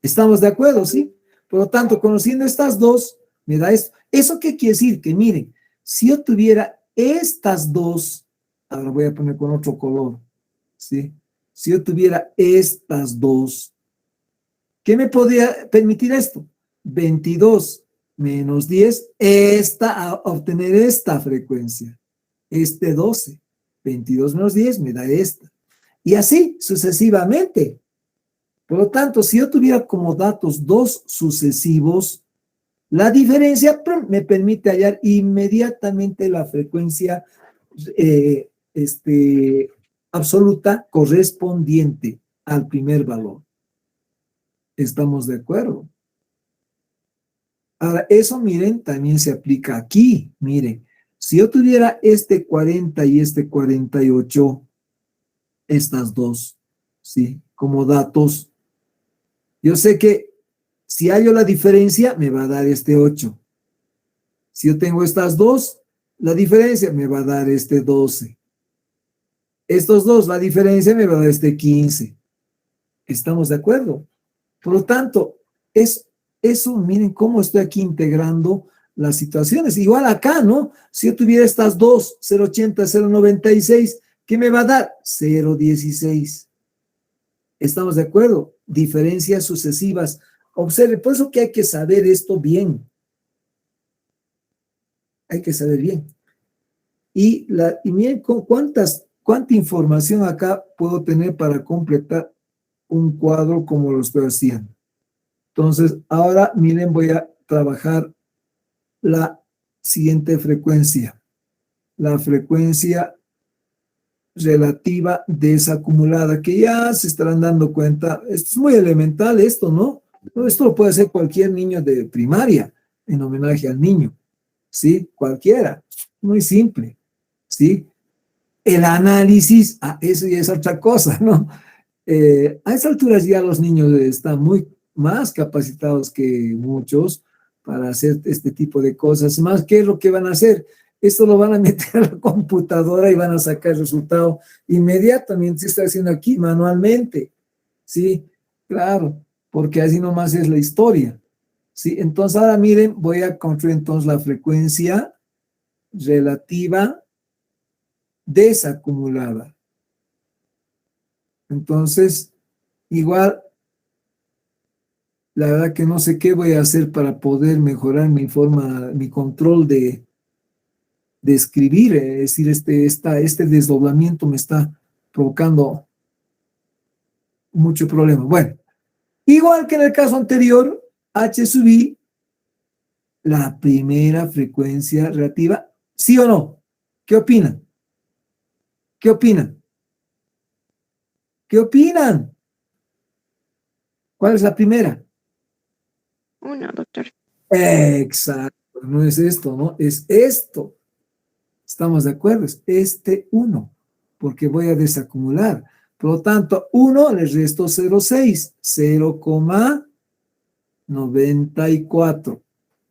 ¿Estamos de acuerdo, sí? Por lo tanto, conociendo estas dos, me da esto. ¿Eso qué quiere decir? Que miren, si yo tuviera estas dos, ahora voy a poner con otro color, ¿sí? Si yo tuviera estas dos, ¿qué me podría permitir esto? 22 menos 10, a obtener esta frecuencia, este 12. 22 menos 10 me da esta. Y así sucesivamente. Por lo tanto, si yo tuviera como datos dos sucesivos, la diferencia me permite hallar inmediatamente la frecuencia absoluta correspondiente al primer valor. ¿Estamos de acuerdo? Ahora, eso, miren, también se aplica aquí. Miren, si yo tuviera este 40 y este 48, estas dos, ¿sí? Como datos, yo sé que si hallo la diferencia, me va a dar este 8. Si yo tengo estas dos, la diferencia me va a dar este 12. Estos dos, la diferencia me va a dar este 15. ¿Estamos de acuerdo? Por lo tanto, eso, miren cómo estoy aquí integrando las situaciones. Igual acá, ¿no? Si yo tuviera estas dos, 0.80, 0.96, ¿qué me va a dar? 0.16. ¿Estamos de acuerdo? Diferencias sucesivas. Observe, por eso que hay que saber esto bien. Hay que saber bien. Y miren cuánta información acá puedo tener para completar un cuadro como lo estoy haciendo. Entonces, ahora miren, voy a trabajar la siguiente frecuencia. La frecuencia relativa desacumulada, que ya se estarán dando cuenta. Esto es muy elemental, esto, ¿no? Esto lo puede hacer cualquier niño de primaria, en homenaje al niño, ¿sí? Cualquiera. Muy simple, ¿sí? El análisis, eso ya es otra cosa, ¿no? A estas alturas ya los niños están muy más capacitados que muchos para hacer este tipo de cosas. Más, ¿qué es lo que van a hacer? Esto lo van a meter a la computadora y van a sacar el resultado inmediatamente. Se está haciendo aquí manualmente. Sí, claro, porque así nomás es la historia. Sí, entonces ahora miren, voy a construir entonces la frecuencia relativa desacumulada. Entonces, igual, la verdad que no sé qué voy a hacer para poder mejorar mi control de escribir. Es decir, este desdoblamiento me está provocando mucho problema. Bueno, igual que en el caso anterior, H sub I, la primera frecuencia relativa, ¿sí o no? ¿Qué opinan? ¿Qué opinan? ¿Qué opinan? ¿Cuál es la primera? 1, doctor. Exacto, no es esto, ¿no? Es esto. ¿Estamos de acuerdo? Es este 1, porque voy a desacumular. Por lo tanto, 1 le resto 0,6, 0,94.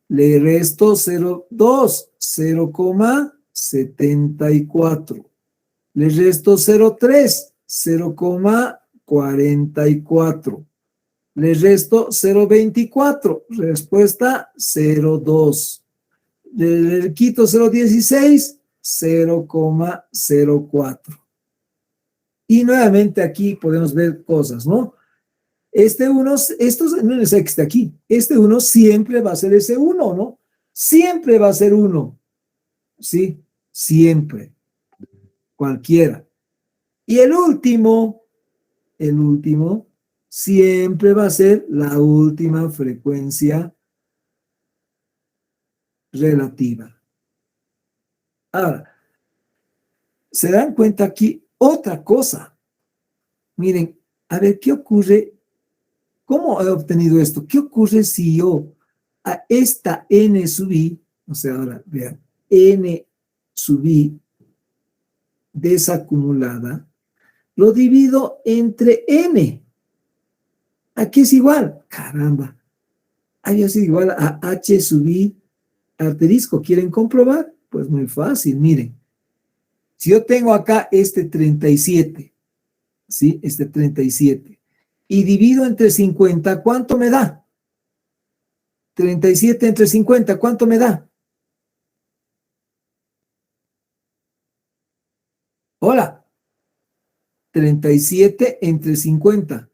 Le resto 0,2, 0,74. Le resto 0,3, 0,44. Le resto 0,24. Respuesta 0,2. Le quito 0,16, 0,04. Y nuevamente aquí podemos ver cosas, ¿no? Este 1, esto no es que está aquí. Este 1 siempre va a ser ese 1, ¿no? Siempre va a ser 1. ¿Sí? Siempre. Cualquiera. Y el último siempre va a ser la última frecuencia relativa. Ahora, se dan cuenta aquí otra cosa. Miren, a ver, ¿qué ocurre? ¿Cómo he obtenido esto? ¿Qué ocurre si yo a esta n sub i, o sea, ahora, vean, n sub i desacumulada, lo divido entre n? Aquí es igual. Caramba. Había sido igual a H sub I asterisco. ¿Quieren comprobar? Pues muy fácil, miren. Si yo tengo acá este 37, ¿sí? Este 37, y divido entre 50, ¿cuánto me da? 37 entre 50, ¿cuánto me da? Hola. 37 entre 50.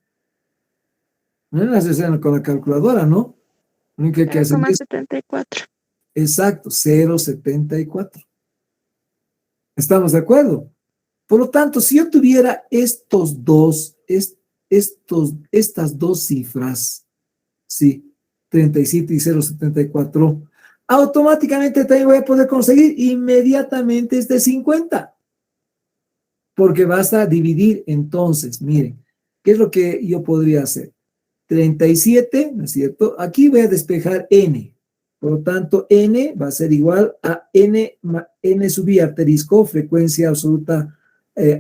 No las hacen con la calculadora, ¿no? Lo único que hacen es 0,74. exacto, 0,74. ¿Estamos de acuerdo? Por lo tanto, si yo tuviera estas dos cifras, sí, 37 y 0,74, automáticamente también voy a poder conseguir inmediatamente este 50. Porque basta dividir entonces, miren, ¿qué es lo que yo podría hacer? 37, ¿no es cierto? Aquí voy a despejar n. Por lo tanto, n va a ser igual a n sub i asterisco, frecuencia absoluta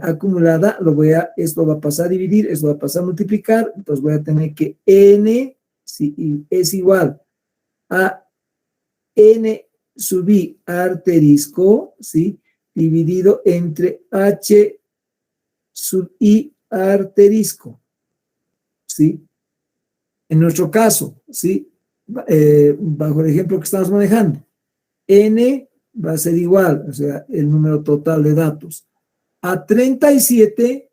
acumulada. Esto va a pasar a dividir, esto va a pasar a multiplicar. Entonces voy a tener que n es igual a n sub i asterisco, ¿sí? Dividido entre h sub i asterisco, ¿sí? En nuestro caso, ¿sí? Bajo el ejemplo que estamos manejando, n va a ser igual, o sea, el número total de datos, a 37,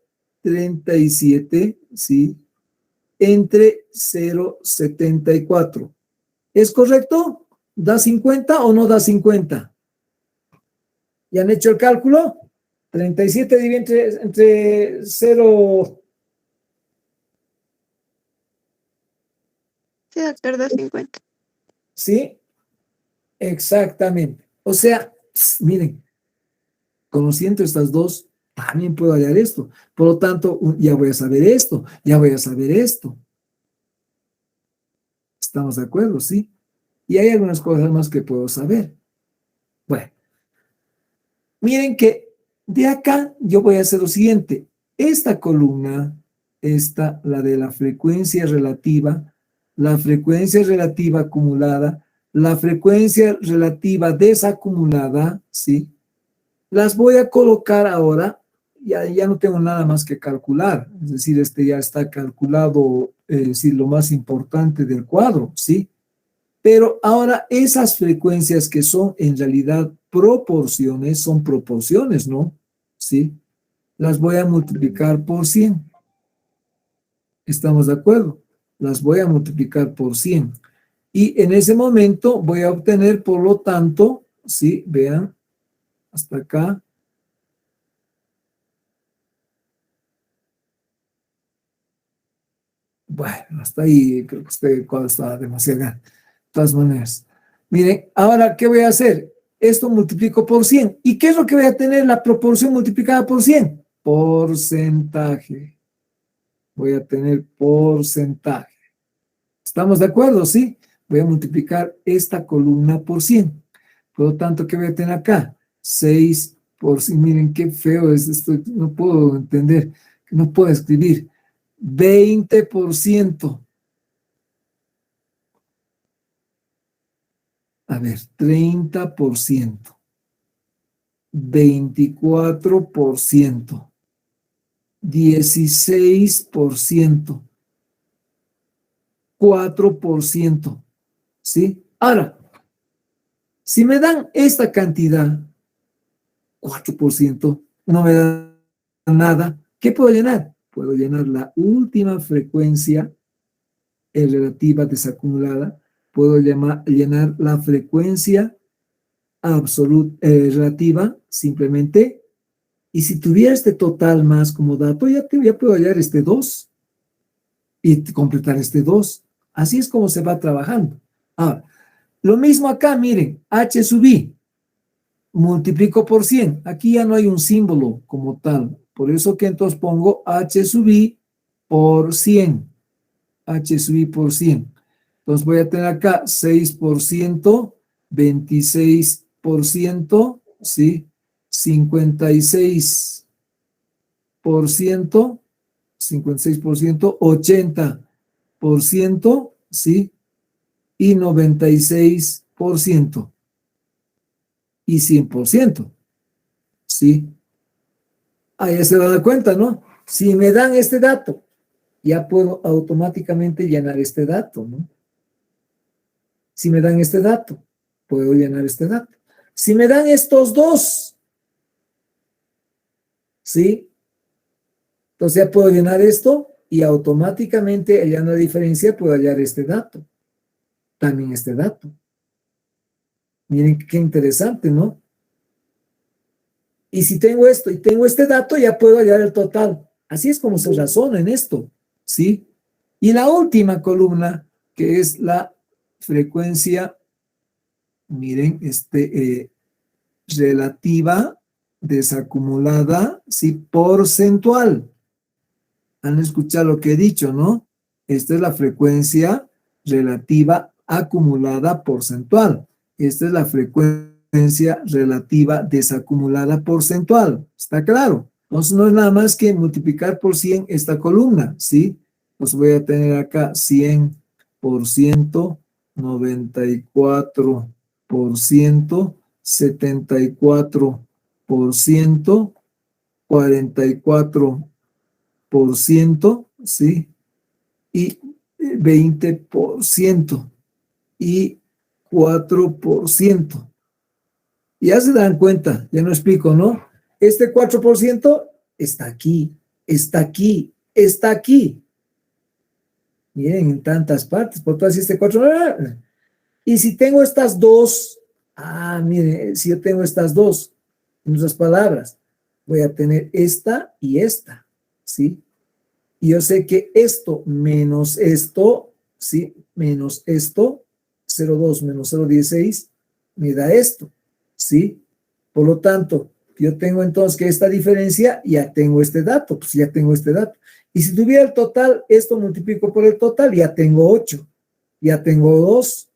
¿sí? Entre 0,74. ¿Es correcto? ¿Da 50 o no da 50? ¿Ya han hecho el cálculo? 37 dividido entre 0. Sí, doctor, 250. ¿Sí? Exactamente. O sea, miren, conociendo estas dos, también puedo hallar esto. Por lo tanto, ya voy a saber esto, ya voy a saber esto. ¿Estamos de acuerdo? ¿Sí? Y hay algunas cosas más que puedo saber. Bueno, miren que de acá yo voy a hacer lo siguiente. Esta columna, la de la frecuencia relativa acumulada, la frecuencia relativa desacumulada, ¿sí? Las voy a colocar ahora, ya no tengo nada más que calcular, es decir, ya está calculado, es decir, lo más importante del cuadro, ¿sí? Pero ahora esas frecuencias que son en realidad proporciones, son proporciones, ¿no? ¿Sí? Las voy a multiplicar por 100. ¿Estamos de acuerdo? Las voy a multiplicar por 100. Y en ese momento voy a obtener, por lo tanto, ¿sí? Vean, hasta acá. Bueno, hasta ahí creo que este cuadro está demasiado grande. De todas maneras. Miren, ahora, ¿qué voy a hacer? Esto multiplico por 100. ¿Y qué es lo que voy a tener la proporción multiplicada por 100? Porcentaje. Voy a tener porcentaje. ¿Estamos de acuerdo? ¿Sí? Voy a multiplicar esta columna por 100. Por lo tanto, ¿qué voy a tener acá? 6 por 100. Miren qué feo es esto. No puedo entender. No puedo escribir. 20%. A ver, 30%. 24%. 16%. 4%. ¿Sí? Ahora, si me dan esta cantidad, 4%, no me dan nada, ¿qué puedo llenar? Puedo llenar la última frecuencia relativa desacumulada, puedo llenar la frecuencia absoluta relativa simplemente, y si tuviera este total más como dato, ya puedo hallar este 2 y completar este 2. Así es como se va trabajando. Ahora, lo mismo acá, miren, H sub I, multiplico por 100. Aquí ya no hay un símbolo como tal. Por eso que entonces pongo H sub I por 100. H sub I por 100. Entonces voy a tener acá 6%, 26%, ¿sí? 56%, 80%, ¿sí? Y 96% y 100%, ¿sí? Ahí ya se dan cuenta, ¿no? Si me dan este dato, ya puedo automáticamente llenar este dato, ¿no? Si me dan este dato, puedo llenar este dato. Si me dan estos dos, ¿sí? Entonces ya puedo llenar esto y automáticamente hallando la diferencia puedo hallar este dato. También este dato. Miren qué interesante, ¿no? Y si tengo esto y tengo este dato, ya puedo hallar el total. Así es como se razona en esto, ¿sí? Y la última columna, que es la frecuencia, miren, relativa, desacumulada, ¿sí? Porcentual. Han escuchado lo que he dicho, ¿no? Esta es la frecuencia relativa acumulada porcentual. Esta es la frecuencia relativa desacumulada porcentual. ¿Está claro? Entonces no es nada más que multiplicar por 100 esta columna, ¿sí? Pues voy a tener acá 100%, 94%, 74%, 44%, ¿sí? Y 20% y 4%. Ya se dan cuenta, ya no explico, ¿no? Este 4% está aquí, está aquí, está aquí. Miren, en tantas partes, por todas este 4. Y si tengo estas dos, miren, si yo tengo estas dos, en otras palabras, voy a tener esta y esta, ¿sí? Y yo sé que esto menos esto, ¿sí? Menos esto, 0,2 menos 0,16, me da esto, ¿sí? Por lo tanto, yo tengo entonces que esta diferencia, ya tengo este dato, pues ya tengo este dato. Y si tuviera el total, esto multiplico por el total, ya tengo 8, ya tengo 2.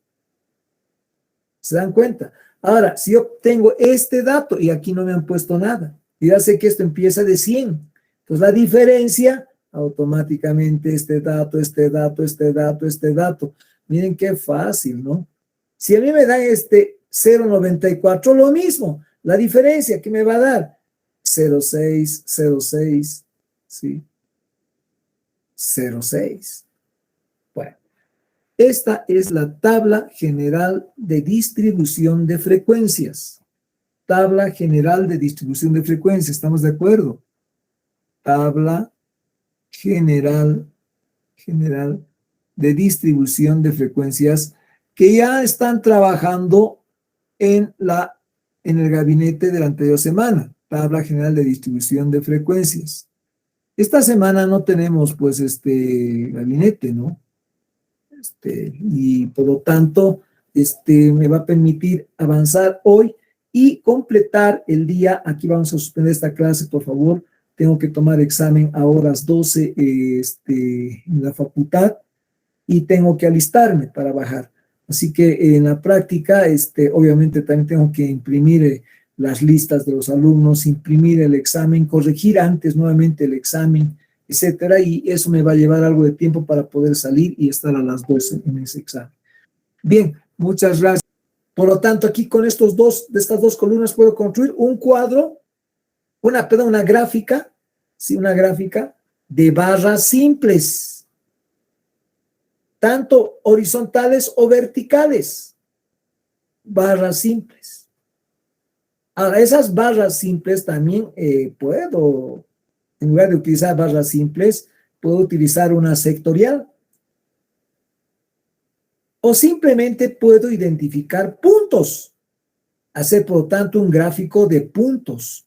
¿Se dan cuenta? Ahora, si yo tengo este dato, y aquí no me han puesto nada, y ya sé que esto empieza de 100, entonces la diferencia, automáticamente este dato, este dato, este dato, este dato. Miren qué fácil, ¿no? Si a mí me dan este 0,94, lo mismo. La diferencia que me va a dar 0,6, 0,6, ¿sí? 0,6. Bueno, esta es la tabla general de distribución de frecuencias. Tabla general de distribución de frecuencias, ¿estamos de acuerdo? Tabla general de distribución de frecuencias que ya están trabajando en el gabinete de la anterior semana. Tabla general de distribución de frecuencias. Esta semana no tenemos, pues, gabinete, ¿no? Y por lo tanto, me va a permitir avanzar hoy y completar el día. Aquí vamos a suspender esta clase, por favor. Tengo que tomar examen a horas 12 en la facultad y tengo que alistarme para bajar. Así que en la práctica, obviamente también tengo que imprimir las listas de los alumnos, imprimir el examen, corregir antes nuevamente el examen, etcétera, y eso me va a llevar algo de tiempo para poder salir y estar a las 12 en ese examen. Bien, muchas gracias. Por lo tanto, aquí con estas dos columnas puedo construir un cuadro, una gráfica, ¿sí? Una gráfica de barras simples, tanto horizontales o verticales. Barras simples. Ahora, esas barras simples también puedo, en lugar de utilizar barras simples, puedo utilizar una sectorial. O simplemente puedo identificar puntos. Hacer, por lo tanto, un gráfico de puntos,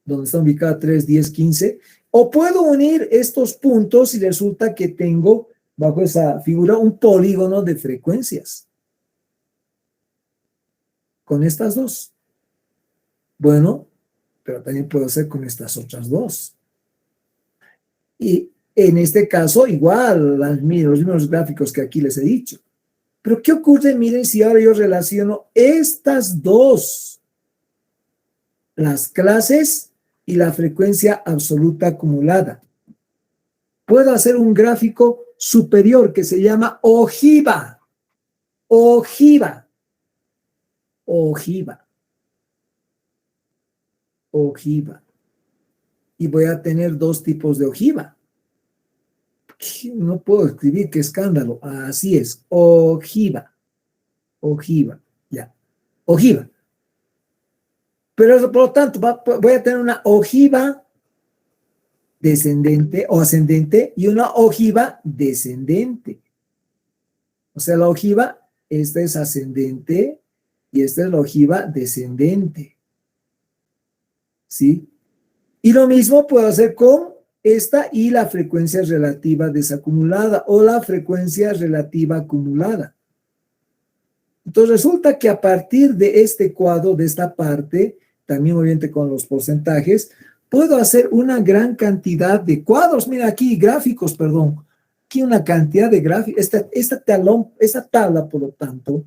donde están ubicados 3, 10, 15. O puedo unir estos puntos y resulta que tengo, bajo esa figura, un polígono de frecuencias. Con estas dos. Bueno, pero también puedo hacer con estas otras dos. Y en este caso, igual, los mismos gráficos que aquí les he dicho. Pero ¿qué ocurre? Miren, si ahora yo relaciono estas dos, las clases y la frecuencia absoluta acumulada. Puedo hacer un gráfico superior que se llama ojiva. Ojiva. Ojiva. Ojiva. Y voy a tener dos tipos de ojiva. No puedo escribir, qué escándalo. Así es, ojiva. Ojiva, ya. Ojiva. Pero por lo tanto, voy a tener una ojiva descendente o ascendente y una ojiva descendente. O sea, la ojiva, esta es ascendente y esta es la ojiva descendente. ¿Sí? Y lo mismo puedo hacer con esta y la frecuencia relativa desacumulada o la frecuencia relativa acumulada. Entonces resulta que a partir de este cuadro, de esta parte, también obviamente con los porcentajes, puedo hacer una gran cantidad de cuadros. Mira aquí, gráficos, perdón. Aquí una cantidad de gráficos. Esta tabla, por lo tanto,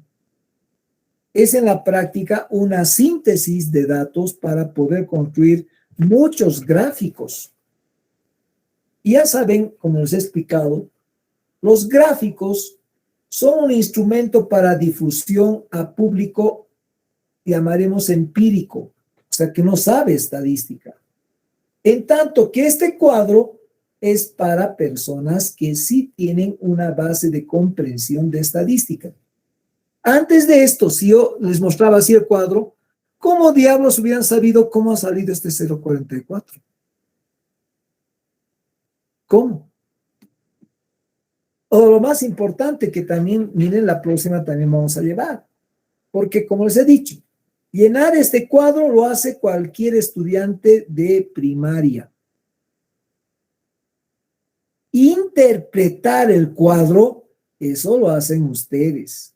es en la práctica una síntesis de datos para poder construir muchos gráficos. Y ya saben, como les he explicado, los gráficos son un instrumento para difusión a público, llamaremos empírico, o sea, que no sabe estadística. En tanto que este cuadro es para personas que sí tienen una base de comprensión de estadística. Antes de esto, si yo les mostraba así el cuadro, ¿cómo diablos hubieran sabido cómo ha salido este 0.44? ¿Cómo? O lo más importante que también, miren, la próxima también vamos a llevar. Porque como les he dicho, llenar este cuadro lo hace cualquier estudiante de primaria. Interpretar el cuadro, eso lo hacen ustedes.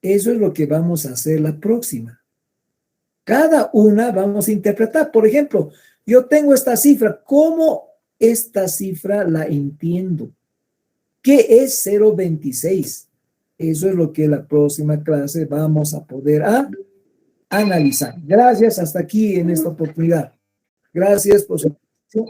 Eso es lo que vamos a hacer la próxima. Cada una vamos a interpretar. Por ejemplo, yo tengo esta cifra. ¿Cómo esta cifra la entiendo? ¿Qué es 0.26? Eso es lo que la próxima clase vamos a poder analizar. Gracias, hasta aquí en esta oportunidad. Gracias por su atención.